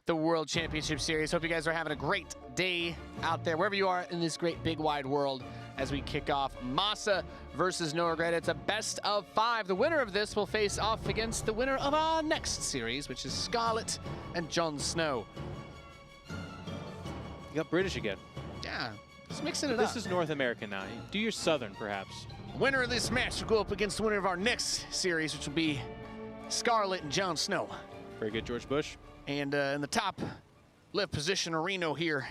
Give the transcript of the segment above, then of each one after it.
the World Championship Series. Hope you guys are having a great day out there, wherever you are in this great big wide world, as we kick off MaSa versus NoRegreT. It's a best of 5. The winner of this will face off against the winner of our next series, which is Scarlet and Jon Snow. You got British again. Yeah, just mixing it up. This is North American now. Do your Southern, perhaps. Winner of this match will go up against the winner of our next series, which will be Scarlet and Jon Snow. Very good, George Bush. And in the top left position arena here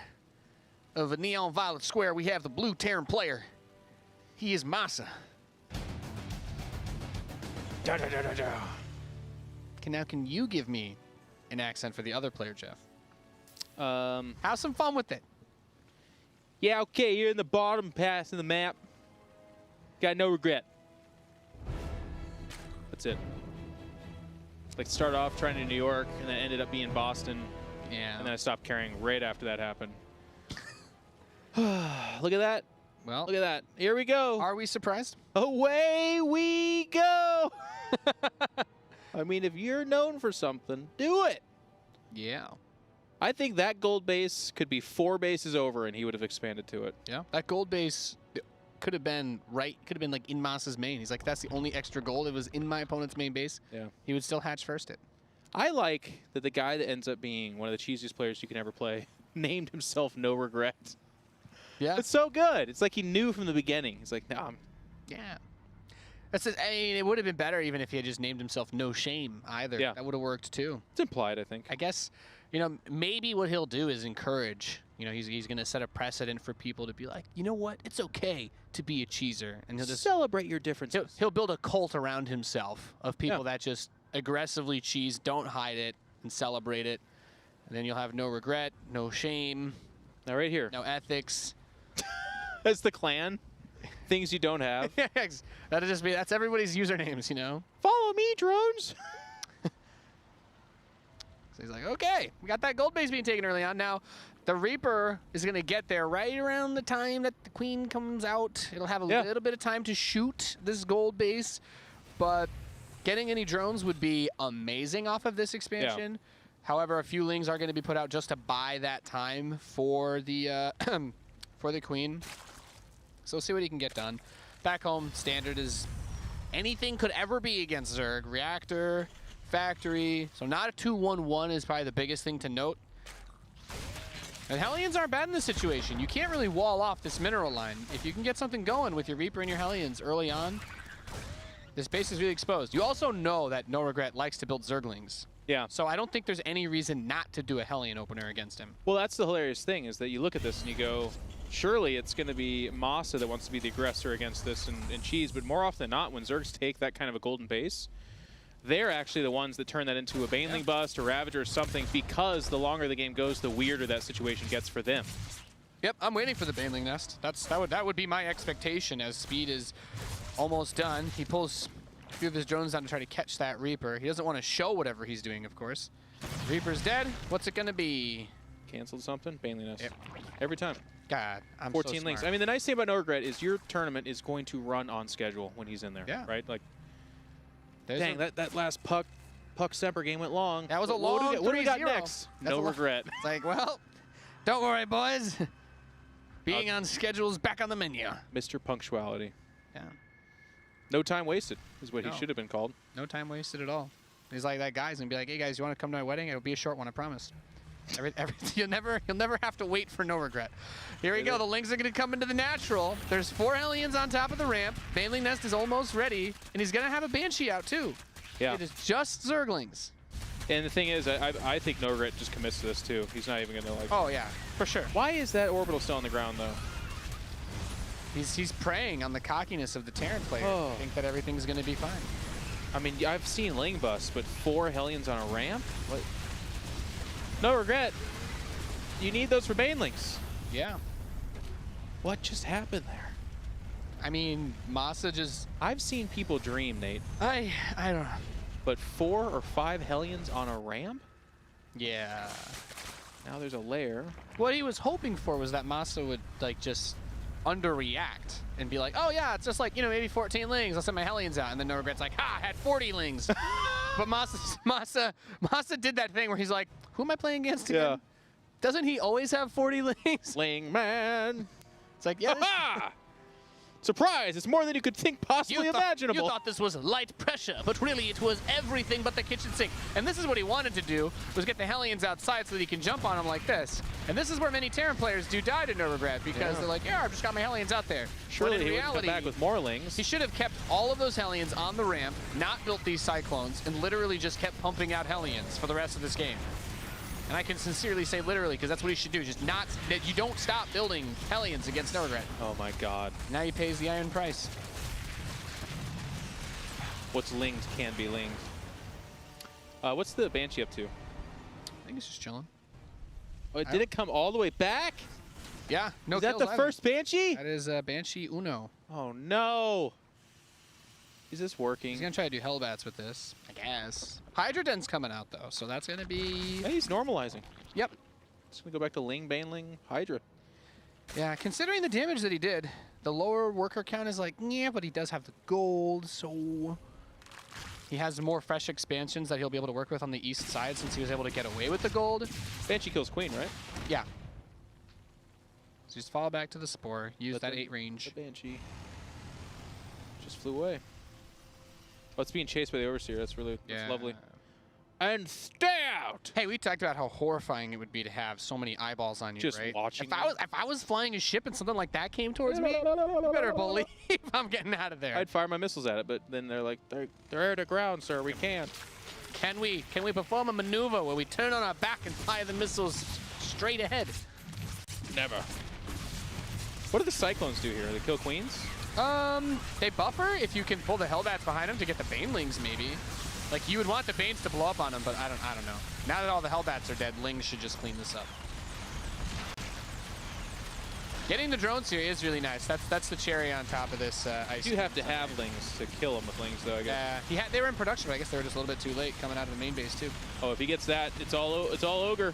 of a neon violet square, we have the blue Terran player. He is MaSa. Da, da, da, da, da. Can you give me an accent for the other player, Jeff? Have some fun with it. Yeah, okay, you're in the bottom pass in the map. Got no regret. That's it. Like, start off trying to New York, and then ended up being Boston. Yeah. And then I stopped caring right after that happened. Look at that. Well, Look at that. Here we go. are we surprised? Away we go. I mean, if you're known for something, do it. Yeah. I think that gold base could be 4 bases over, and he would have expanded to it. Yeah. That gold base could have been like in MaSa's main. He's like, that's the only extra gold. It was in my opponent's main base. Yeah. He would still hatch first it. I like that the guy that ends up being one of the cheesiest players you can ever play named himself NoRegreT. Yeah. It's so good. It's like he knew from the beginning. He's like, no, Yeah. That's I mean, it would have been better even if he had just named himself No Shame either. Yeah. That would have worked too. it's implied, I think. I guess, you know, maybe what he'll do is encourage, you know, he's going to set a precedent for people to be like, you know what, it's okay to be a cheeser. And he'll just celebrate your differences. he'll build a cult around himself of people Yeah. that just aggressively cheese, don't hide it, and celebrate it. And then you'll have no regret, no shame, Now, right here. no ethics. That's the clan. Things you don't have. That'll just be, that's everybody's usernames, you know? Follow me, drones. So he's like, okay, we got that gold base being taken early on. Now, the Reaper is going to get there right around the time that the Queen comes out. It'll have a little bit of time to shoot this gold base, but getting any drones would be amazing off of this expansion. Yeah. However, a few lings are going to be put out just to buy that time for the for the Queen. So we'll see what he can get done. Back home, standard is anything could ever be against Zerg. Reactor, factory. So not a 2-1-1 is probably the biggest thing to note. And Hellions aren't bad in this situation. You can't really wall off this mineral line. If you can get something going with your Reaper and your Hellions early on, this base is really exposed. You also know that NoRegreT likes to build Zerglings. Yeah. So I don't think there's any reason not to do a Hellion opener against him. Well, that's the hilarious thing, is that you look at this and you go, surely it's going to be MaSa that wants to be the aggressor against this and cheese, but more often than not, when Zergs take that kind of a golden base, they're actually the ones that turn that into a Baneling bust or Ravager or something, because the longer the game goes, the weirder that situation gets for them. Yep, I'm waiting for the Baneling Nest. That would be my expectation as speed is almost done. He pulls a few of his drones down to try to catch that Reaper. He doesn't want to show whatever he's doing, of course. Reaper's dead. What's it going to be? Canceled something? Baneling Nest. Yep. Every time. God, I'm 14 so links. smart. I mean, the nice thing about NoRegreT is your tournament is going to run on schedule when he's in there. Yeah. Right? Like, There's dang, that last Puck Semper game went long. That was a What long do we got 3-0. next? That's a lot. NoRegreT. It's like, well, don't worry, boys. Being on schedule is back on the menu. Mr. Punctuality. Yeah. No time wasted is what No. he should have been called. No time wasted at all. He's like that guy's gonna be like, hey guys, you want to come to my wedding? It'll be a short one, I promise. You'll never have to wait for NoRegreT. Here we go. The lings are gonna come into the natural. There's 4 Hellions on top of the ramp. Baneling Nest is almost ready, and he's gonna have a Banshee out too. Yeah. It is just Zerglings. And the thing is, I think NoRegreT just commits to this too. He's not even gonna like. Oh yeah, for sure. Why is that orbital still on the ground though? He's preying on the cockiness of the Terran player. Oh. I think that everything's gonna be fine. I mean, I've seen Ling Bus, but 4 Hellions on a ramp? What? NoRegreT. You need those for Banelings. Yeah. What just happened there? I mean, MaSa just. I've seen people dream, Nate. I don't know. But 4 or 5 Hellions on a ramp? Yeah. Now there's a lair. What he was hoping for was that MaSa would like just underreact and be like, oh yeah, it's just like, you know, maybe 14 lings. I'll send my Hellions out. And then NoRegreT's like, ha, I had 40 lings. But MaSa did that thing where he's like, Who am I playing against again? Yeah. Doesn't he always have 40 lings? Ling man. It's like, yeah. Ha! Surprise! It's more than you could think possibly imaginable. You thought this was light pressure, but really it was everything but the kitchen sink. And this is what he wanted to do, was get the Hellions outside so that he can jump on them like this. And this is where many Terran players do die to NoRegreT, because they're like, yeah, I've just got my Hellions out there. Surely but in he reality, would come back with more lings. he should have kept all of those Hellions on the ramp, not built these Cyclones, and literally just kept pumping out Hellions for the rest of this game. And I can sincerely say literally, because that's what he should do. Just not, that you don't stop building Hellions against NoRegreT. Oh my god. Now he pays the iron price. What's linged can be linged. What's the Banshee up to? I think he's just chilling. Oh, did it come all the way back? Yeah, no Is that kills the either. first Banshee? That is Banshee Uno. Oh no. Is this working? He's gonna try to do Hellbats with this, I guess. Hydra Den's coming out though, so that's gonna be. Yeah, he's normalizing. Yep. Just gonna go back to Ling, Baneling, Hydra. Yeah, considering the damage that he did, the lower worker count is like, yeah, but he does have the gold, so he has more fresh expansions that he'll be able to work with on the east side since he was able to get away with the gold. Banshee kills Queen, right? Yeah. So just fall back to the Spore, use But that the- 8 range. The Banshee just flew away. Oh, it's being chased by the Overseer. That's really lovely. And stabbed! Hey, we talked about how horrifying it would be to have so many eyeballs on you, Just right? watching If I was flying a ship and something like that came towards me, you better believe I'm getting out of there. I'd fire my missiles at it, but then they're like, they're air to ground, sir. We can't. Can we perform a maneuver where we turn on our back and fire the missiles straight ahead? Never. What do the Cyclones do here? They kill Queens? They buffer if you can pull the Hellbats behind them to get the Banelings, maybe. Like, you would want the Banes to blow up on them, but I don't know. Now that all the Hellbats are dead, Lings should just clean this up. Getting the drones here is really nice. That's the cherry on top of this ice. You have to have lings to kill them with lings, though, I guess. Yeah, they were in production, but I guess they were just a little bit too late coming out of the main base, too. Oh, if he gets that, it's all ogre.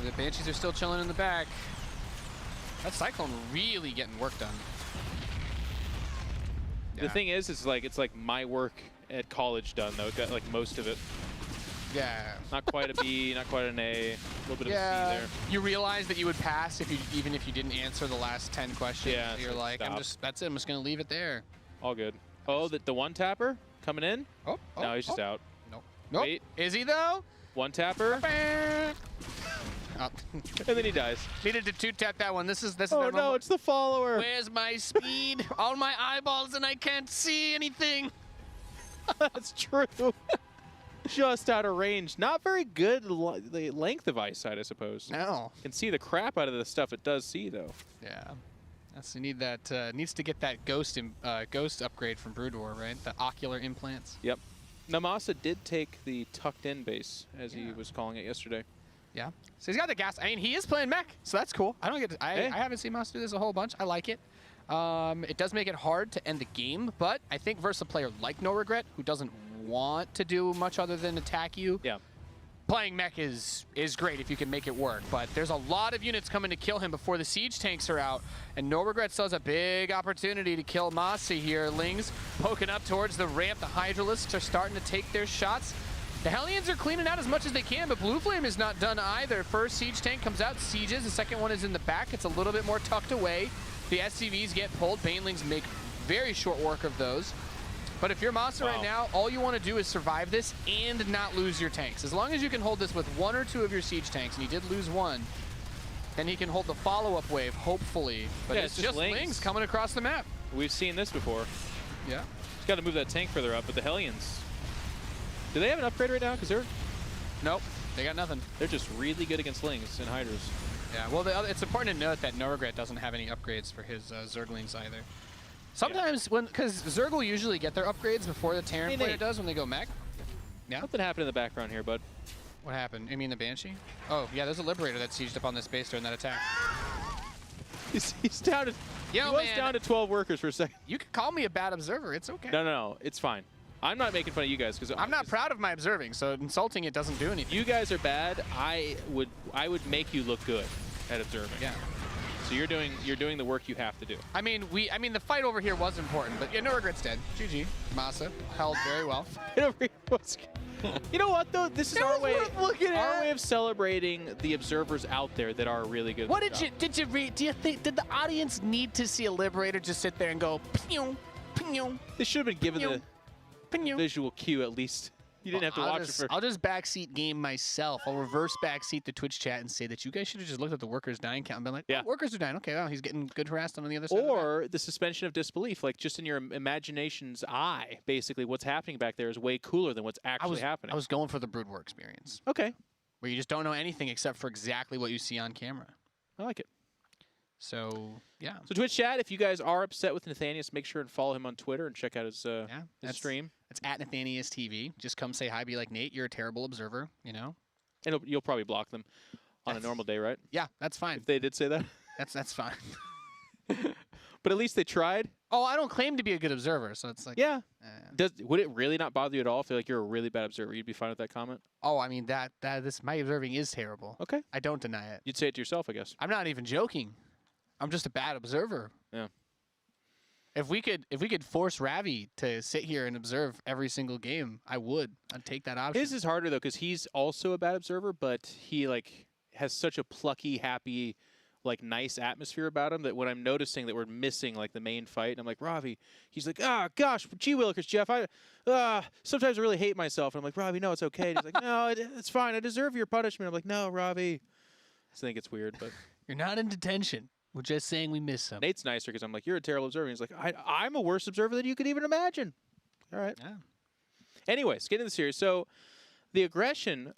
The Banshees are still chilling in the back. That Cyclone really getting work done. The thing is, it's like my work at college done, though. It got like most of it. Yeah. Not quite a B, not quite an A, a little bit of a C there. You realize that you would pass even if you didn't answer the last 10 questions. Yeah, You're like, stop. that's it. I'm just gonna leave it there. All good. Oh, the one tapper coming in? Oh, No, he's just out. Nope. Nope. Wait. Is he though? One tapper, Oh. and then he dies. Needed to two-tap that one. This is Oh the no, moment. it's the follower. Where's my speed? All my eyeballs and I can't see anything. That's true. Just out of range. Not very good the length of eyesight, I suppose. No. Can see the crap out of the stuff it does see, though. Yeah. That's, you need that. Needs to get that ghost upgrade from Brood War, right? The ocular implants. Yep. Now, MaSa did take the tucked-in base, as he was calling it yesterday. Yeah. So he's got the gas. I mean, he is playing mech, so that's cool. I don't get to, Hey. I haven't seen MaSa do this a whole bunch. I like it. It does make it hard to end the game, but I think versus a player like NoRegreT, who doesn't want to do much other than attack you, Yeah. playing mech is great if you can make it work. But there's a lot of units coming to kill him before the siege tanks are out, and NoRegreT still has a big opportunity to kill MaSa here. Lings poking up towards the ramp. The Hydralisks are starting to take their shots. The Hellions are cleaning out as much as they can, but Blue Flame is not done either. First siege tank comes out, sieges. The second one is in the back. It's a little bit more tucked away. The SCVs get pulled. Banelings make very short work of those. But if you're MaSa right now, all you want to do is survive this and not lose your tanks. As long as you can hold this with one or two of your siege tanks, and he did lose one, then he can hold the follow-up wave, hopefully. But Yeah, it's it's just just Lings coming across the map. We've seen this before. Yeah. He's got to move that tank further up, but the Hellions... Do they have an upgrade right now? Because Nope. They got nothing. they're just really good against Lings and Hydras. Yeah, well, it's important to note that NoRegreT doesn't have any upgrades for his Zerglings either. Sometimes because Zerg will usually get their upgrades before the Terran Hey, player Nate. does when they go mech. Yeah. Something happened in the background here, bud. What happened? You mean the Banshee? Oh, yeah, there's a Liberator that sieged up on this base during that attack. He's down to... Yo, he was man. down to 12 workers for a second. You can call me a bad observer. It's okay. No, it's fine. I'm not making fun of you guys because I'm not proud of my observing, so insulting it doesn't do anything. You guys are bad. I would make you look good at observing. Yeah. So you're doing the work you have to do. I mean, the fight over here was important, but yeah, NoRegreT's dead. GG. MaSa held very well. You know what though? This is our way. Looking at. Our way of celebrating the observers out there that are really good. What did you read? Do you think did the audience need to see a Liberator just sit there and go pew, pew? They should have been given the visual cue at least. You didn't have to watch it for. I'll just backseat game myself. I'll reverse backseat the Twitch chat and say that you guys should have just looked at the workers dying count and been like, yeah, oh, workers are dying. Okay, well, he's getting good harassed on the other side. Or the suspension of disbelief, like just in your imagination's eye, basically what's happening back there is way cooler than what's actually happening. I was going for the Brood War experience. Okay. Where you just don't know anything except for exactly what you see on camera. I like it. So, yeah. So Twitch chat, if you guys are upset with Nathanias, make sure and follow him on Twitter and check out his stream. It's at Nathanias TV. Just come say hi, be like, Nate, you're a terrible observer, you know? And you'll probably block them on a normal day, right? Yeah, that's fine. If they did say that? That's fine. But at least they tried. Oh, I don't claim to be a good observer, so it's like... Yeah. Would it really not bother you at all if like you're a really bad observer? You'd be fine with that comment? Oh, I mean, my observing is terrible. Okay. I don't deny it. You'd say it to yourself, I guess. I'm not even joking. I'm just a bad observer. Yeah. If we could force Ravi to sit here and observe every single game, I would. I'd take that option. His is harder though because he's also a bad observer, but he like has such a plucky, happy, like nice atmosphere about him that when I'm noticing that we're missing like the main fight, and I'm like, Ravi, he's like, ah, gosh, gee willikers, Jeff, sometimes I really hate myself. And I'm like, Ravi, no, it's okay. And he's like, no, it's fine. I deserve your punishment. I'm like, no, Ravi. I think it's weird, but you're not in detention. We're just saying we miss him. Nate's nicer because I'm like, you're a terrible observer. He's like, I'm a worse observer than you could even imagine. All right. Yeah. Anyways, getting to the series. So the aggression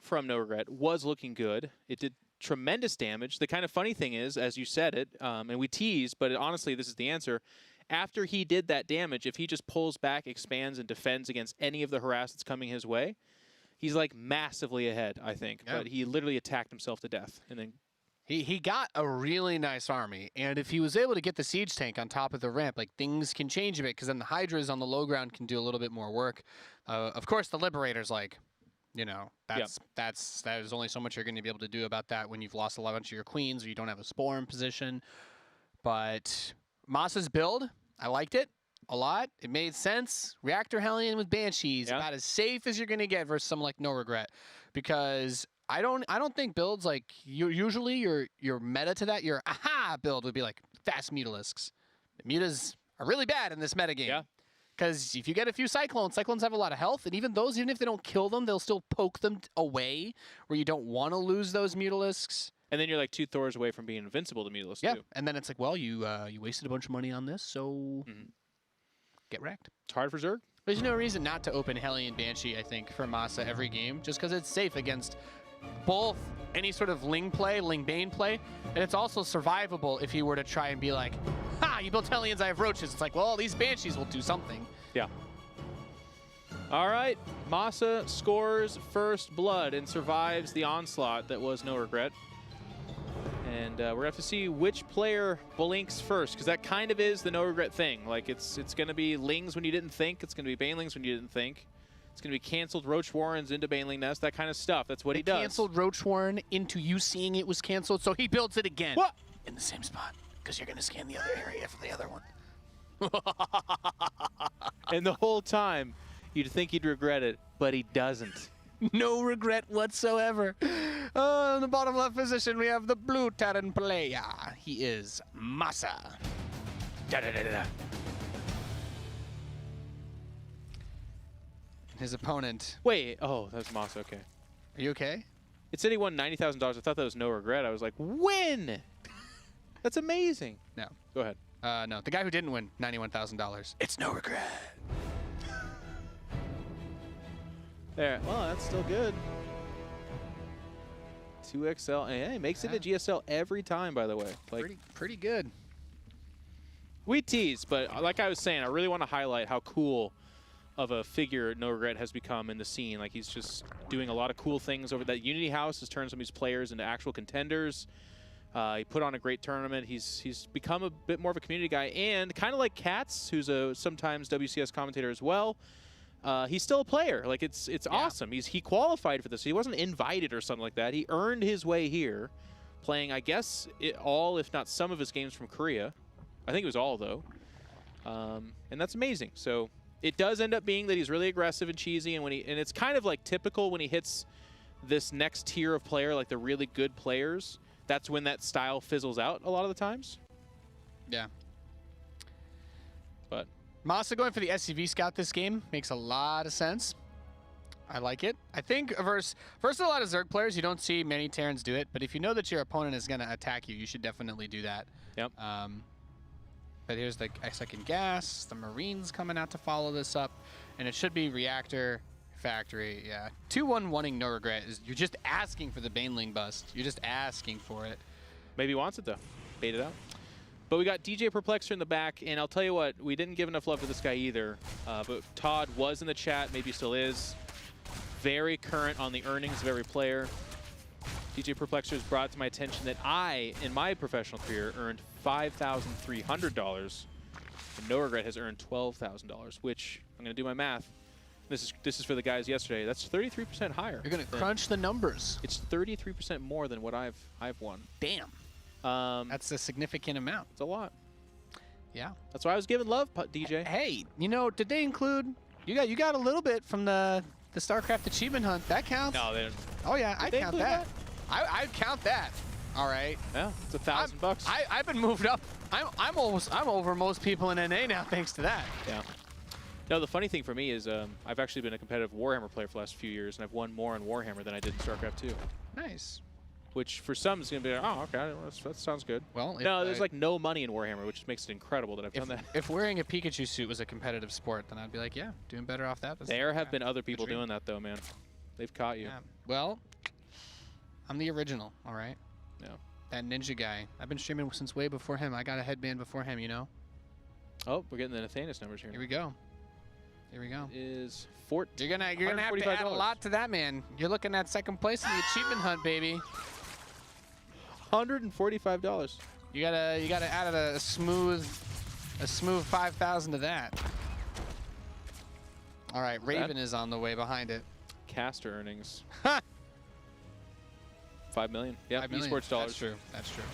from NoRegreT was looking good. It did tremendous damage. The kind of funny thing is, as you said it, and we teased, but honestly, this is the answer. After he did that damage, if he just pulls back, expands, and defends against any of the harass that's coming his way, he's like massively ahead, I think. Yeah. But he literally attacked himself to death and then... He got a really nice army, and if he was able to get the siege tank on top of the ramp, like things can change a bit, because then the Hydras on the low ground can do a little bit more work. Of course, the Liberator's like, you know, that is only so much you're going to be able to do about that when you've lost a bunch of your queens or you don't have a spore in position. But MaSa's build, I liked it a lot. It made sense. Reactor Hellion with Banshees, about as safe as you're going to get versus someone like NoRegreT, because I don't think builds like usually your meta to that, your aha build would be like fast Mutalisks. The Mutas are really bad in this metagame. Yeah. Because if you get a few Cyclones have a lot of health, and even if they don't kill them, they'll still poke them away where you don't want to lose those Mutalisks. And then you're like 2 Thors away from being invincible to Mutalisks too. And then it's like, well, you wasted a bunch of money on this, so get wrecked. It's hard for Zerg. There's no reason not to open Hellion Banshee, I think, for MaSa every game, just because it's safe against both any sort of Ling Bane play, and it's also survivable if you were to try and be like, ha, you built Hellions, I have Roaches. It's like, well, these Banshees will do something. Yeah. All right, MaSa scores first blood and survives the onslaught that was NoRegreT. And we're going to have to see which player blinks first, because that kind of is the NoRegreT thing. Like, it's going to be Lings when you didn't think. It's going to be Banelings when you didn't think. It's going to be canceled Roach Warrens into Baneling Nest, that kind of stuff. That's what he does. Canceled Roach Warren into you seeing it was canceled, so he builds it again. What? In the same spot, because you're going to scan the other area for the other one. And the whole time, you'd think he'd regret it, but he doesn't. No regret whatsoever. In the bottom left position, we have the blue Terran player. He is MaSa. Da-da-da-da-da. His opponent. Wait, oh, that was MaSa, okay. Are you okay? It said he won $90,000. I thought that was NoRegreT. I was like, win! That's amazing. No. Go ahead. No, the guy who didn't win $91,000. It's NoRegreT. There. Well, that's still good. 2XL. And he makes it to GSL every time, by the way. Like, pretty good. We tease, but like I was saying, I really want to highlight how cool of a figure NoRegreT has become in the scene. Like, he's just doing a lot of cool things over that Unity House, has turned some of these players into actual contenders. He put on a great tournament. He's become a bit more of a community guy, and kind of like Katz, who's a sometimes WCS commentator as well. He's still a player. Like, it's awesome. He qualified for this. He wasn't invited or something like that. He earned his way here playing, I guess, all, if not some of his games from Korea. I think it was all, though. And that's amazing. So it does end up being that he's really aggressive and cheesy, and it's kind of like typical when he hits this next tier of player, like the really good players. That's when that style fizzles out a lot of the times. Yeah. But MaSa going for the SCV scout this game makes a lot of sense. I like it. I think versus a lot of Zerg players, you don't see many Terrans do it, but if you know that your opponent is going to attack you, you should definitely do that. Yep. But here's the second gas. The Marines coming out to follow this up, and it should be reactor factory. Yeah, 2-1-1ing NoRegreT is you're just asking for the Baneling bust. You're just asking for it. Maybe he wants it though. Bait it out. But we got DJ Perplexer in the back, and I'll tell you what, we didn't give enough love to this guy either. But Todd was in the chat, maybe still is. Very current on the earnings of every player. DJ Perplexer has brought to my attention that I, in my professional career, earned $5,300, and NoRegreT has earned $12,000, which I'm going to do my math. This is for the guys yesterday. That's 33% higher. You're going to crunch the numbers. It's 33% more than what I've won. Damn. That's a significant amount. It's a lot. Yeah. That's why I was giving love, DJ. Hey, you know, did they include? You got a little bit from the StarCraft achievement hunt. That counts. No, they didn't. Oh yeah, I count that. I'd count that. All right. Yeah, it's $1,000. I've been moved up. I'm over most people in NA now thanks to that. Yeah. No, the funny thing for me is I've actually been a competitive Warhammer player for the last few years, and I've won more on Warhammer than I did in StarCraft 2. Nice. Which for some is going to be like, oh, okay, that sounds good. Well, no, there's like no money in Warhammer, which makes it incredible that I've done that. If wearing a Pikachu suit was a competitive sport, then I'd be like, yeah, doing better off that. There have been other people doing that, though, man. They've caught you. Yeah. Well, I'm the original, all right? Yeah. That ninja guy. I've been streaming since way before him. I got a headband before him, you know? Oh, we're getting the Nathanis numbers here. Here we go. Here we go. Is Fort. You're gonna have to add a lot to that, man. You're looking at second place in the achievement hunt, baby. $145. You gotta add a smooth 5,000 to that. All right, Raven is on the way behind it. Caster earnings. 5 million. Yeah, 5 million. esports dollars. That's true. That's true.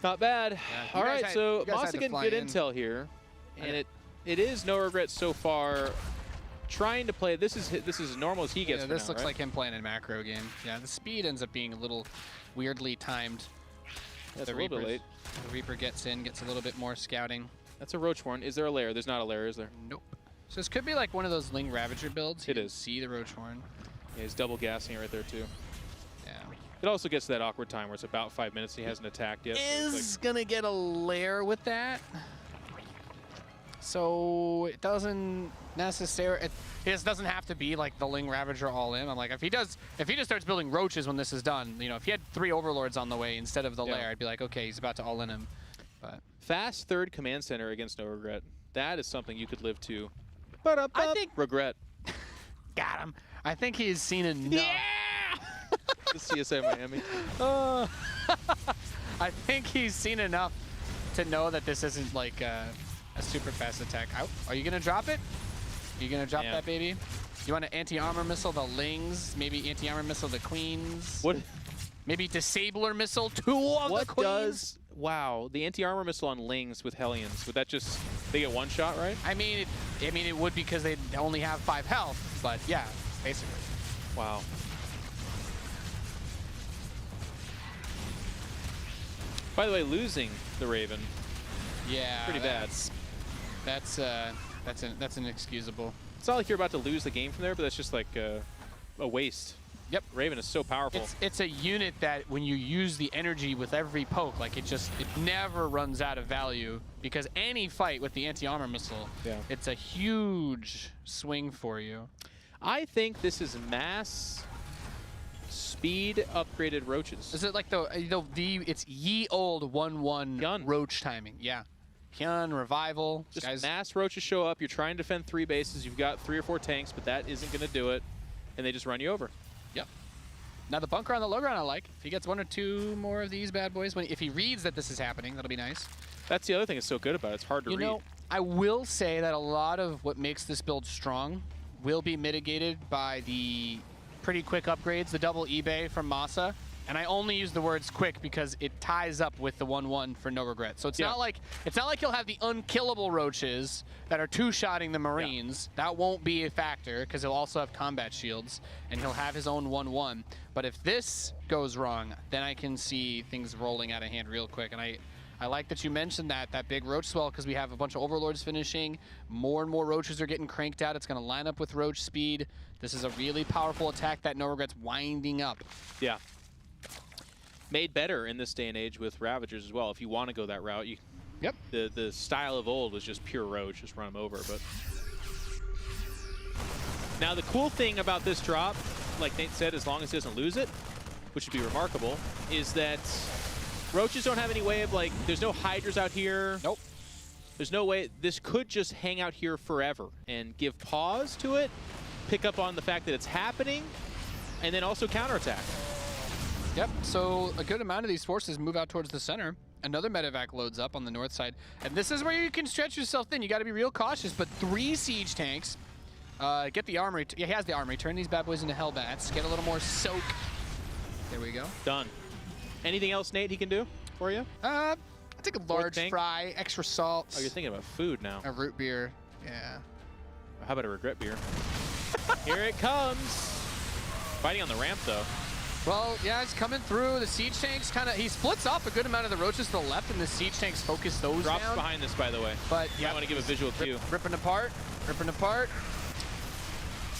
Not bad. Yeah, all right, so MaSa getting good in. intel here, and it is NoRegreT so far. Trying to play. This is as normal as he gets. Yeah, this looks right? like him playing a macro game. Yeah, the speed ends up being a little weirdly timed. That's a little bit late. The Reaper gets in, gets a little bit more scouting. That's a Roachhorn. Is there a lair? There's not a lair, is there? Nope. So this could be like one of those Ling Ravager builds. It is. See the Roachhorn. Yeah, he's double gassing it right there too. Yeah. It also gets to that awkward time where it's about 5 minutes and he hasn't attacked yet. Is gonna get a lair with that. So it doesn't necessarily. It just doesn't have to be like the Ling Ravager all in. I'm like, if he just starts building roaches when this is done, you know, if he had 3 overlords on the way instead of the lair, I'd be like, okay, he's about to all in him. But fast third command center against NoRegreT. That is something you could live to. But I think regret. Got him. I think he's seen enough. Yeah. The CSA Miami. I think he's seen enough to know that this isn't like a super fast attack. Are you gonna drop it? Are you gonna drop that baby? You want to anti-armor missile the Lings? Maybe anti-armor missile the Queens? What? Maybe disabler missile 2 of the Queens? Wow, the anti-armor missile on Lings with Hellions, would that just, they get one shot, right? I mean, it would because they only have 5 health, but yeah, basically. Wow. By the way, losing the Raven. Yeah. Pretty bad. That's inexcusable. It's not like you're about to lose the game from there, but that's just like a waste. Yep. Raven is so powerful. It's a unit that when you use the energy with every poke, like it never runs out of value because any fight with the anti-armor missile, it's a huge swing for you. I think this is mass speed upgraded roaches. Is it like it's ye old 1/1 roach timing? Yeah. Hyun, Revival. Just mass roaches show up. You're trying to defend 3 bases. You've got 3 or 4 tanks, but that isn't going to do it. And they just run you over. Yep. Now the bunker on the low ground I like. If he gets 1 or 2 more of these bad boys, if he reads that this is happening, that'll be nice. That's the other thing that's so good about it. It's hard to read. You know, I will say that a lot of what makes this build strong will be mitigated by the pretty quick upgrades, the double eBay from MaSa. And I only use the words quick because it ties up with the 1-1 for NoRegreT. So it's not like he'll have the unkillable roaches that are two-shotting the Marines. Yeah. That won't be a factor because he'll also have combat shields and he'll have his own 1-1. But if this goes wrong, then I can see things rolling out of hand real quick. And I like that you mentioned that big roach swell because we have a bunch of overlords finishing. More and more roaches are getting cranked out. It's going to line up with roach speed. This is a really powerful attack that NoRegreT's winding up. Yeah. Made better in this day and age with Ravagers as well. If you want to go that route, the style of old was just pure roach, just run them over. But now the cool thing about this drop, like Nate said, as long as he doesn't lose it, which would be remarkable, is that roaches don't have any way of there's no hydras out here. Nope. There's no way. This could just hang out here forever and give pause to it, pick up on the fact that it's happening, and then also counterattack. Yep, so a good amount of these forces move out towards the center. Another medevac loads up on the north side. And this is where you can stretch yourself thin. You got to be real cautious, but 3 siege tanks. Get the armory. Yeah, he has the armory. Turn these bad boys into Hellbats. Get a little more soak. There we go. Done. Anything else, Nate, he can do for you? I take a large fry, extra salt. Oh, you're thinking about food now. A root beer, yeah. How about a regret beer? Here it comes. Fighting on the ramp, though. Well, yeah, he's coming through. The siege tanks he splits off a good amount of the roaches to the left, and the siege tanks focus those Drops down. behind this, by the way. But yeah, I want to give a visual cue. Ripping apart.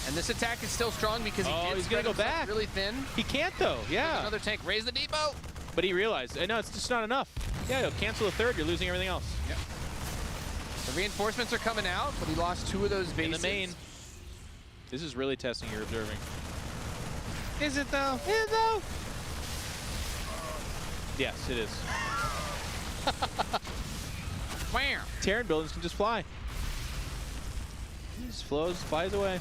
And this attack is still strong because he's going to go back really thin. He can't, though. Yeah. There's another tank. Raise the depot. But he realized, no, it's just not enough. Yeah, he'll cancel the third. You're losing everything else. Yep. The reinforcements are coming out, but he lost 2 of those bases. In the main. This is really testing your observing. Is it, though? Is it, though? Yes, it is. Wham! Terran buildings can just fly. He just flies away.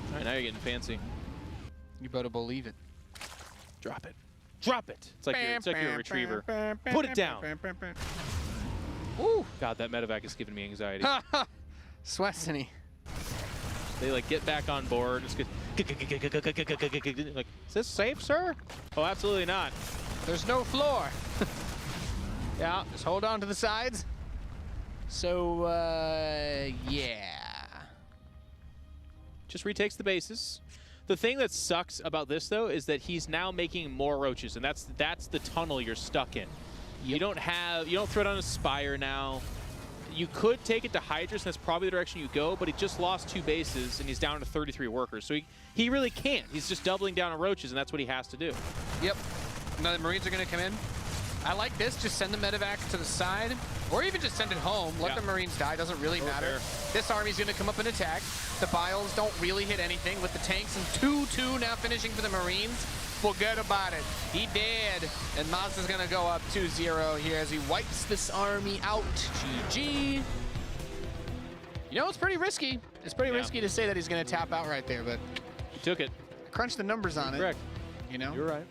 All right, now you're getting fancy. You better believe it. Drop it. Drop it. It's like you're a retriever. Put it down. Ooh. God, that medevac is giving me anxiety. Swessany. They get back on board. Just get is this safe, sir? Oh, absolutely not. There's no floor. Yeah, just hold on to the sides. So, yeah. Just retakes the bases. The thing that sucks about this, though, is that he's now making more roaches, and that's the tunnel you're stuck in. Yep. You don't throw it on a spire now. You could take it to Hydras, and that's probably the direction you go, but he just lost 2 bases, and he's down to 33 workers. So he really can't. He's just doubling down on roaches, and that's what he has to do. Yep. Now the Marines are going to come in. I like this. Just send the medevac to the side, or even just send it home. Let the Marines die. Doesn't really matter. Fair. This army's going to come up and attack. The Biles don't really hit anything with the tanks, and 2-2 now finishing for the Marines. Forget about it. He did. And MaSa's going to go up 2-0 here as he wipes this army out. GG. You know, it's pretty risky. It's pretty risky to say that he's going to tap out right there, but he took it. Crunch the numbers on it. Correct. You know? You're right.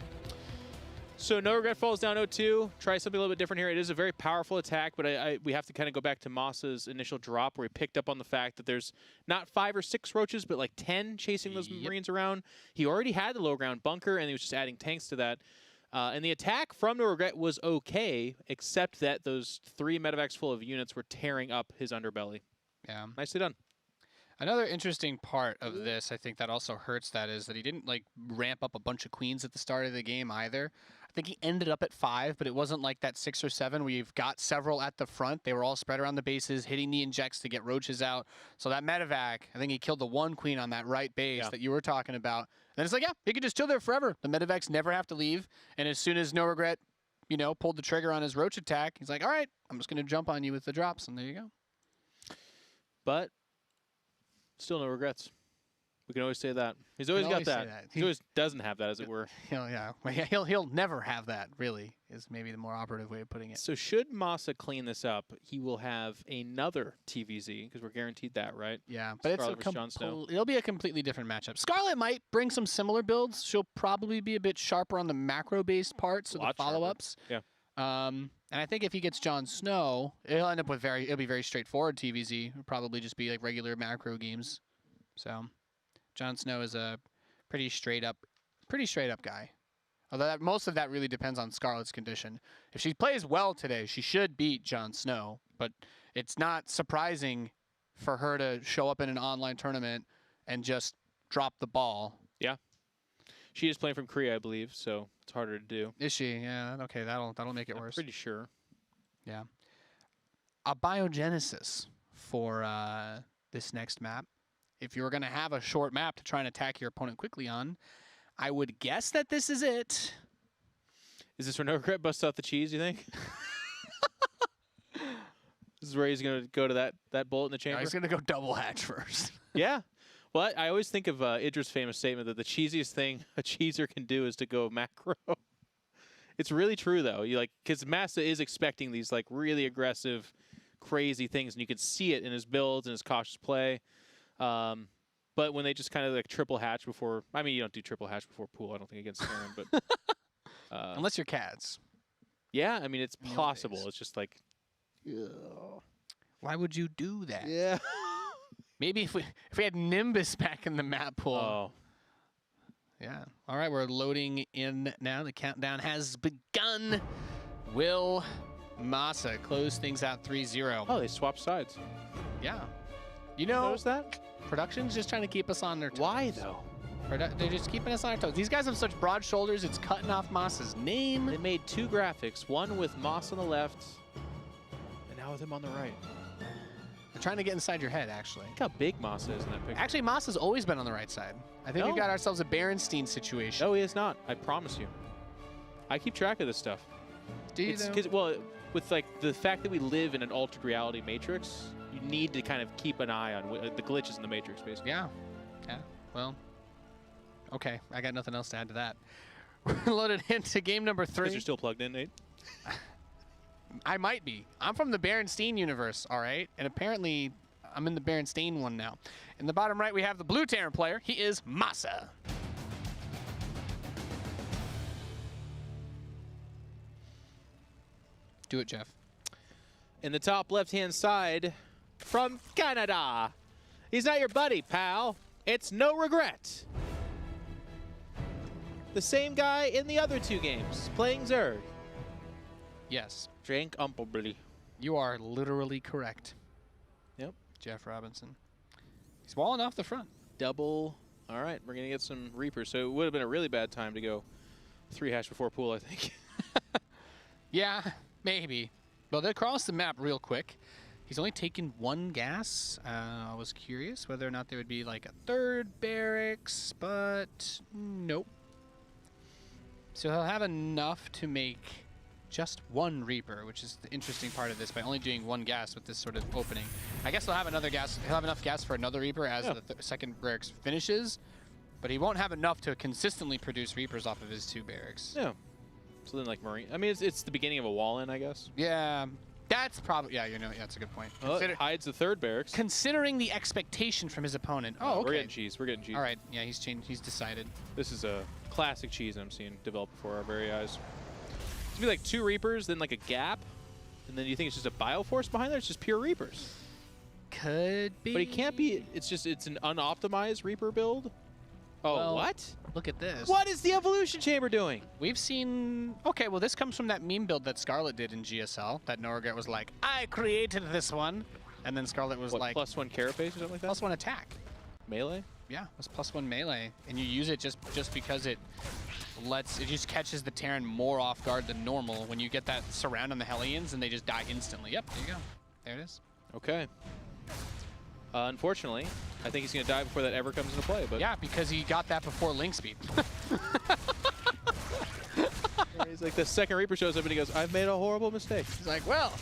So NoRegreT falls down 0-2. Try something a little bit different here. It is a very powerful attack, but we have to kind of go back to MaSa's initial drop where he picked up on the fact that there's not 5 or 6 roaches, but like 10 chasing those Marines around. He already had the low ground bunker, and he was just adding tanks to that. And the attack from NoRegreT was okay, except that those 3 medevacs full of units were tearing up his underbelly. Yeah. Nicely done. Another interesting part of this, I think that also hurts that, is that he didn't ramp up a bunch of queens at the start of the game either. I think he ended up at 5, but it wasn't like that 6 or 7 where you've got several at the front. They were all spread around the bases, hitting the injects to get roaches out. So that medevac, I think he killed the 1 queen on that right base that you were talking about. And it's like, yeah, he could just chill there forever. The medevacs never have to leave. And as soon as NoRegreT, pulled the trigger on his roach attack, he's like, all right, I'm just going to jump on you with the drops. And there you go. But still no regrets. We can always say that. He's always got that. He always doesn't have that, as it were. He'll never have that, really, is maybe the more operative way of putting it. So should MaSa clean this up, he will have another TVZ, because we're guaranteed that, right? Yeah, but it'll be a completely different matchup. Scarlet might bring some similar builds. She'll probably be a bit sharper on the macro-based parts, so the follow-ups. Yeah. And I think if he gets Jon Snow, it'll end up with it'll be very straightforward TVZ. It'll probably just be like regular macro games. So Jon Snow is a pretty straight up Pretty straight up guy. Although most of that really depends on Scarlet's condition. If she plays well today, she should beat Jon Snow. But it's not surprising for her to show up in an online tournament and just drop the ball. Yeah. She is playing from Korea, I believe, so it's harder to do. Is she? Yeah. Okay, that'll make it worse. Pretty sure. Yeah. A biogenesis for this next map. If you were going to have a short map to try and attack your opponent quickly on, I would guess that this is it. Is this where NoRegreT busts out the cheese, you think? This is where he's going to go to that bullet in the chamber? No, he's going to go double hatch first. Yeah. Well, I always think of Idra's famous statement that the cheesiest thing a cheeser can do is to go macro. It's really true, though. Because MaSa is expecting these like really aggressive, crazy things, and you can see it in his builds and his cautious play. But when they just kind of like triple hatch before, I mean, you don't do triple hatch before pool, I don't think, against Aaron, but Unless you're Cads. Yeah, I mean, it's possible. It's just like, why would you do that? yeah. Maybe if we had Nimbus back in the map pool. Oh. Yeah. All right, we're loading in now. The countdown has begun. Will MaSa close things out 3-0? Oh, they swapped sides. Yeah. You know, Notice that? production's just trying to keep us on their toes. Why, though? They're just keeping us on our toes. These guys have such broad shoulders, it's cutting off MaSa's name. They made two graphics, one with Moss on the left, and now with him on the right. They're trying to get inside your head, actually. Look how big MaSa is in that picture. Actually, MaSa's always been on the right side. I think we've got ourselves a Berenstein situation. No, he is not. I promise you. I keep track of this stuff. Do you, though? Well, with like the fact that we live in an altered reality matrix, you need to kind of keep an eye on the glitches in the matrix, basically. Yeah. Yeah. Well, okay. I got nothing else to add to that. We're loaded into game number 3. Because you're still plugged in, Nate? I might be. I'm from the Berenstein universe, all right? And apparently, I'm in the Berenstein one now. In the bottom right, we have the blue Terran player. He is MaSa. Do it, Jeff. In the top left-hand side, from Canada, he's not your buddy, pal. It's NoRegreT. The same guy in the other two games, playing Zerg. Yes. Drink Umplebly. You are literally correct. Yep. Jeff Robinson. He's walling off the front. Double. All right, we're going to get some Reapers. So it would have been a really bad time to go 3 hash before pool, I think. Yeah, maybe. Well, they crossed the map real quick. He's only taken 1 gas. I was curious whether or not there would be like a 3rd barracks, but nope. So he'll have enough to make just 1 Reaper, which is the interesting part of this, by only doing 1 gas with this sort of opening. I guess he'll have another gas. He'll have enough gas for another Reaper as the second barracks finishes, but he won't have enough to consistently produce Reapers off of his 2 barracks. Yeah. So then, like Marine. I mean, it's the beginning of a wall in, I guess. Yeah, that's probably. Yeah, yeah, that's a good point. Well, it hides the 3rd barracks. Considering the expectation from his opponent. Oh, okay. We're getting cheese. We're getting cheese. All right. Yeah, he's changed. He's decided. This is a classic cheese I'm seeing develop before our very eyes. It's gonna be like 2 Reapers, then like a gap, and then you think it's just a Bioforce behind there? It's just pure Reapers. Could be. But he can't be. It's an unoptimized Reaper build. Oh, Well, what? Look at this. What is the evolution chamber doing? We've seen. Okay, well, this comes from that meme build that Scarlet did in GSL. That NoRegreT was like, I created this one. And then Scarlet was What, like, +1 carapace or something like that? +1 attack. Melee? Yeah, it was +1 melee. And you use it just because it just catches the Terran more off guard than normal when you get that surround on the Hellions and they just die instantly. Yep, there you go. There it is. Okay. Unfortunately, I think he's going to die before that ever comes into play. But Yeah, because he got that before Link Speed. he's like, the second Reaper shows up and he goes, I've made a horrible mistake. He's like, well,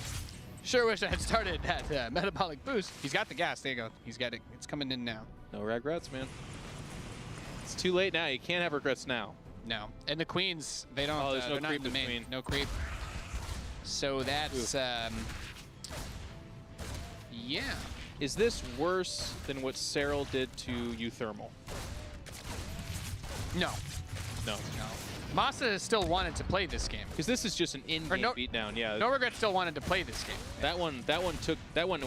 sure wish I had started at Metabolic Boost. He's got the gas. There you go. He's got it. It's coming in now. No regrets, man. It's too late now. You can't have regrets now. No. And the Queens, they don't. Oh, there's no they're not creep in the main. between. No creep. So that's, yeah. Is this worse than what Cyril did to Euthermal? No. No. No. MaSa still wanted to play this game. Because this is just an in-game beatdown. Yeah. NoRegreT still wanted to play this game. That one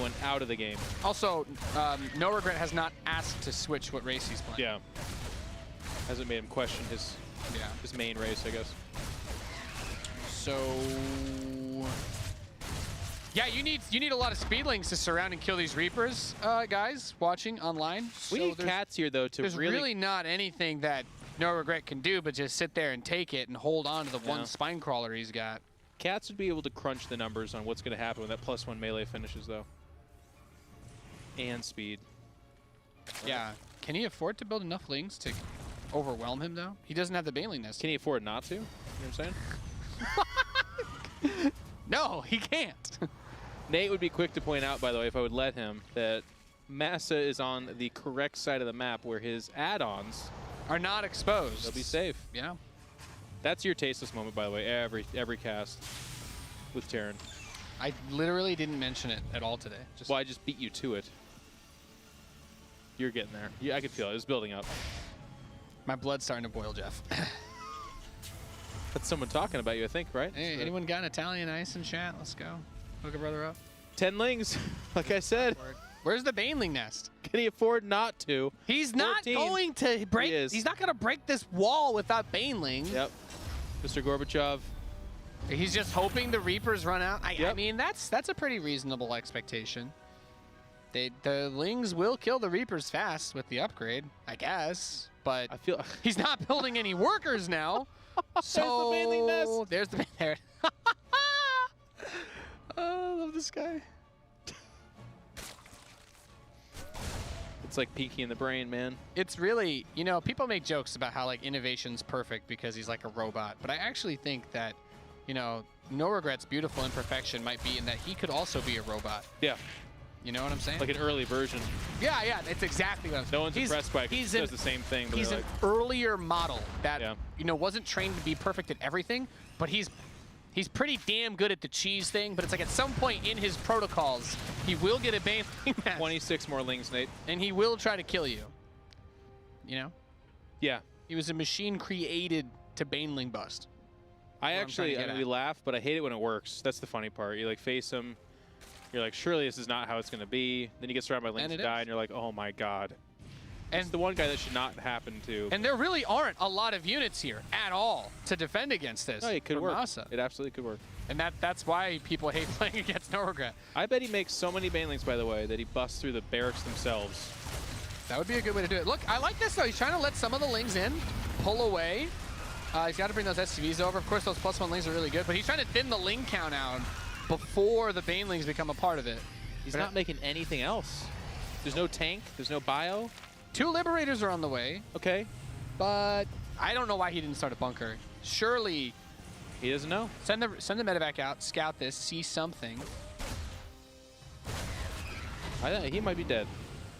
went out of the game. Also, NoRegreT has not asked to switch what race he's playing. Yeah. Hasn't made him question his Yeah. His main race, I guess. So yeah, you need a lot of speedlings to surround and kill these Reapers, guys watching online. We need cats here though to there's really not anything that NoRegreT can do but just sit there and take it and hold on to the one spine crawler he's got. Cats would be able to crunch the numbers on what's going to happen when that +1 melee finishes though. And speed. Yeah. Can he afford to build enough lings to overwhelm him though? He doesn't have the Baneling Nest. Can he afford not to? You know what I'm saying? No, he can't. Nate would be quick to point out, by the way, if I would let him, that MaSa is on the correct side of the map where his add-ons are not exposed. They'll be safe. Yeah. That's your tasteless moment, by the way, every cast with Terran. I literally didn't mention it at all today. Well, I just beat you to it. You're getting there. Yeah, I could feel it. It was building up. My blood's starting to boil, Jeff. That's someone talking about you, I think, right? Hey, anyone got an Italian ice in chat? Let's go. Hook a brother up. 10 lings, like I said. Where's the Baneling Nest? Can he afford not to? He's not going to break. He's not going to break this wall without Baneling. Yep. Mr. Gorbachev. He's just hoping the Reapers run out. I mean, that's a pretty reasonable expectation. The Lings will kill the Reapers fast with the upgrade, I guess. But I feel he's not building any workers now. So there's the Baneling Nest. There's the there. Oh, I love this guy. It's like peaky in the brain, man. It's really, you know, people make jokes about how like innovation's perfect because he's like a robot, but I actually think that, you know, NoRegreT's beautiful imperfection might be in that he could also be a robot. Yeah. You know what I'm saying? Like an early version. Yeah, yeah, it's exactly what I'm saying. No one's impressed by it. He does the same thing. But he's an like, earlier model that, you know, wasn't trained to be perfect at everything, but he's pretty damn good at the cheese thing, but it's like at some point in his protocols, he will get a Baneling Nest. 26 more lings, Nate. And he will try to kill you. You know? Yeah. He was a machine created to Baneling bust. I mean, we laugh, but I hate it when it works. That's the funny part. You like face him. You're like, surely this is not how it's going to be. Then he gets surrounded by lings and die, and you're like, oh my god. And it's the one guy that should not happen to. And there really aren't a lot of units here at all to defend against this. No, it could work. MaSa. It absolutely could work. And that's why people hate playing against NoRegreT. I bet he makes so many Banelings, by the way, that he busts through the barracks themselves. That would be a good way to do it. Look, I like this, though. He's trying to let some of the lings in, pull away. He's got to bring those SCVs over. Of course, those +1 lings are really good, but he's trying to thin the ling count out before the Banelings become a part of it. He's not making anything else. There's no tank. There's no bio. 2 Liberators are on the way. Okay. But I don't know why he didn't start a bunker. Surely he doesn't know. Send the medevac out, scout this, see something. He might be dead.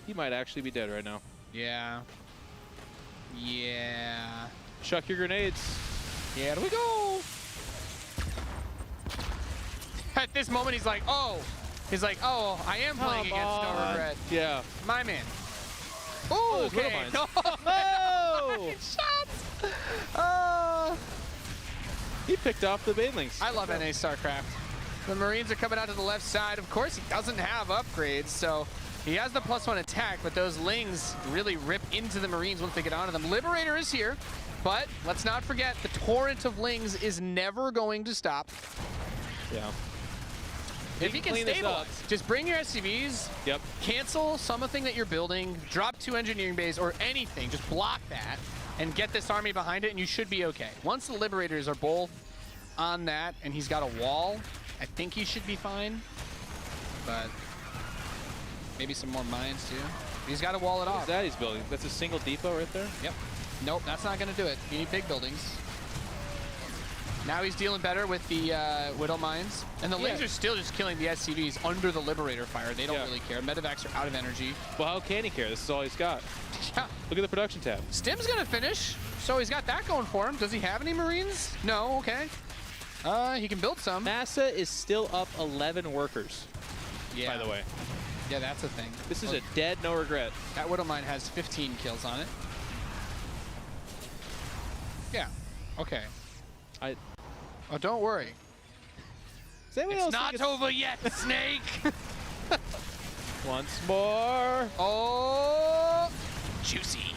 He might actually be dead right now. Yeah. Yeah. Chuck your grenades. Here we go. At this moment, he's like, oh. He's like, oh, I am playing against NoRegreT. Yeah. My man. Oh, okay. No. Oh! Shots! He picked off the Banelings. I love NA StarCraft. The Marines are coming out to the left side. Of course, he doesn't have upgrades, so he has the +1 attack, but those lings really rip into the Marines once they get onto them. Liberator is here, but let's not forget the torrent of lings is never going to stop. Yeah. If you can stabilize, just bring your SCVs, cancel something that you're building, drop 2 engineering bays or anything, just block that, and get this army behind it, and you should be okay. Once the Liberators are both on that, and he's got a wall, I think he should be fine, but maybe some more mines too. He's got to wall it off. What is that he's building? That's a single depot right there? Yep. Nope, that's not going to do it. You need big buildings. Now he's dealing better with the Widow mines. And the lings are still just killing the SCVs under the Liberator fire. They don't really care. Medevacs are out of energy. Well, how can he care? This is all he's got. Yeah. Look at the production tab. Stim's going to finish, so he's got that going for him. Does he have any Marines? No, okay. He can build some. MaSa is still up 11 workers, by the way. Yeah, that's a thing. This is a dead NoRegreT. That Widow mine has 15 kills on it. Yeah, okay. Oh, don't worry. It's not over yet, Snake! Once more. Oh, juicy.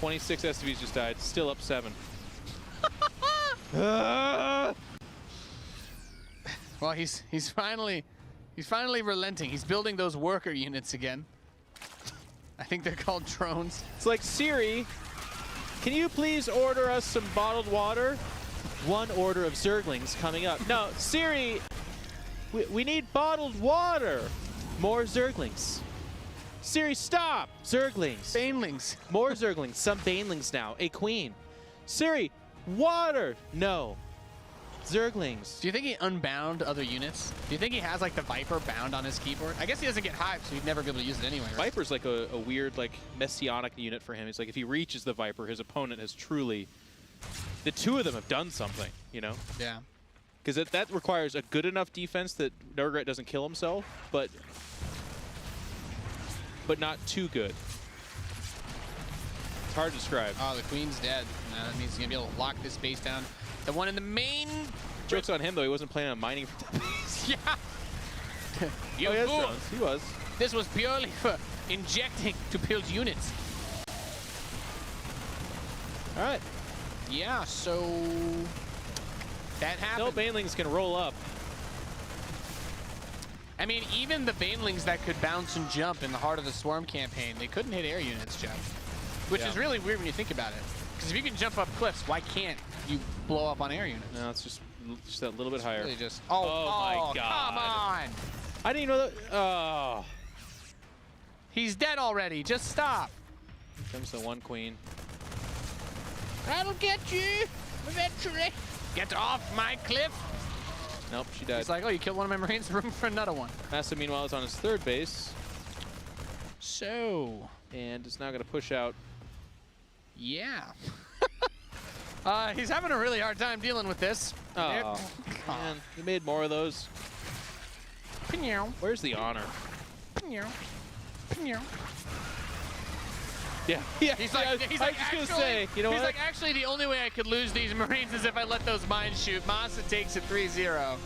26 SVs just died. Still up 7. Well, he's finally relenting. He's building those worker units again. I think they're called drones. It's like, Siri, can you please order us some bottled water? 1 order of Zerglings coming up. No, Siri, we need bottled water. More Zerglings. Siri, stop! Zerglings. Banelings. More Zerglings. Some Banelings now. A queen. Siri, water! No. Zerglings. Do you think he unbound other units? Do you think he has like the Viper bound on his keyboard? I guess he doesn't get hyped, so he'd never be able to use it anyway, right? Viper's like a weird, like, messianic unit for him. It's like if he reaches the Viper, his opponent has truly... The two of them have done something, you know? Yeah. Because that requires a good enough defense that NoRegreT doesn't kill himself, but not too good. It's hard to describe. Oh, the queen's dead. That means he's going to be able to lock this base down. The one in the main... Joke's on him, though. He wasn't planning on mining for that base. Yeah. You he fool. has he was. This was purely for injecting to build units. All right. Yeah, so... That happened. No Banelings can roll up. I mean, even the Banelings that could bounce and jump in the heart of the Swarm campaign, they couldn't hit air units, Jeff. Which is really weird when you think about it. Because if you can jump up cliffs, why can't you blow up on air units? No, it's just that little bit higher. Really just, oh my God. Come on! I didn't even know that. Oh. He's dead already. Just stop. Here comes the 1 queen. That'll get you eventually. Get off my cliff. Nope, she died. He's like, oh, you killed one of my Marines, room for another one. MaSa, meanwhile, is on his 3rd base. So. And it's now going to push out. Yeah. He's having a really hard time dealing with this. Oh, man. He made more of those. Where's the honor? Yeah. He's like, I was just going to say, you know what? He's like, actually, the only way I could lose these Marines is if I let those mines shoot. MaSa takes it 3-0.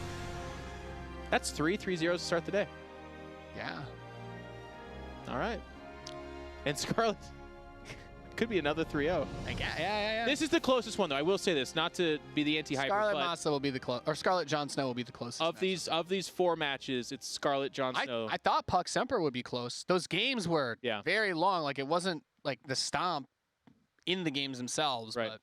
That's 3 zeros to start the day. Yeah. All right. And Scarlet could be another 3-0. Yeah. This is the closest one, though. I will say this, not to be the anti-hyper, Scarlet but MaSa will be the close, or Scarlet Jon Snow will be the closest. of these 4 matches, it's Scarlet Jon Snow. I thought Puck Semper would be close. Those games were very long. Like, it wasn't like the stomp in the games themselves. Right. But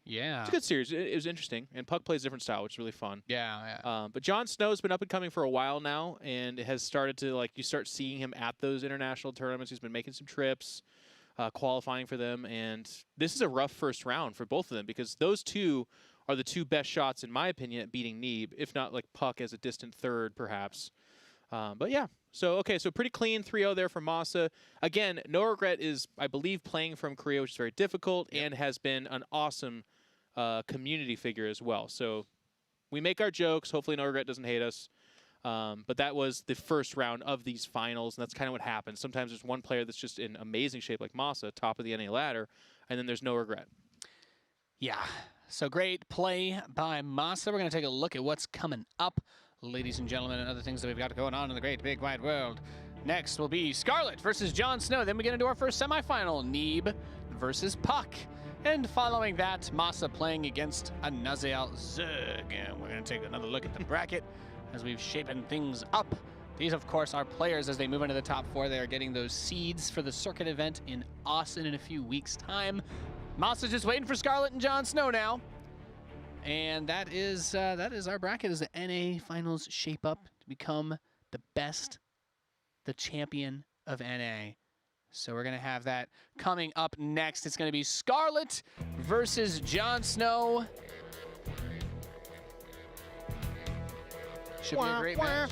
yeah. It's a good series. It was interesting. And Puck plays a different style, which is really fun. Yeah. But Jon Snow's been up and coming for a while now, and it has started to, like, you start seeing him at those international tournaments. He's been making some trips, qualifying for them, and this is a rough first round for both of them because those two are the 2 best shots, in my opinion, at beating Neeb, if not like Puck as a distant 3rd, perhaps. But yeah, so pretty clean 3-0 there for MaSa. Again, NoRegreT is, I believe, playing from Korea, which is very difficult, and has been an awesome community figure as well. So we make our jokes. Hopefully NoRegreT doesn't hate us. But that was the first round of these finals, and that's kind of what happens. Sometimes there's one player that's just in amazing shape, like MaSa, top of the NA ladder, and then there's NoRegreT. Yeah. So great play by MaSa. We're going to take a look at what's coming up, ladies and gentlemen, and other things that we've got going on in the great big wide world. Next will be Scarlet versus Jon Snow. Then we get into our first semifinal, Neeb versus Puck. And following that, MaSa playing against a Naziel Zerg. And we're going to take another look at the bracket as we've shapen things up. These, of course, are players as they move into the top 4. They are getting those seeds for the circuit event in Austin in a few weeks' time. MaSa's just waiting for Scarlet and Jon Snow now. And that is our bracket as the NA finals shape up to become the best, the champion of NA. So we're going to have that coming up next. It's going to be Scarlet versus Jon Snow. Should be a great match.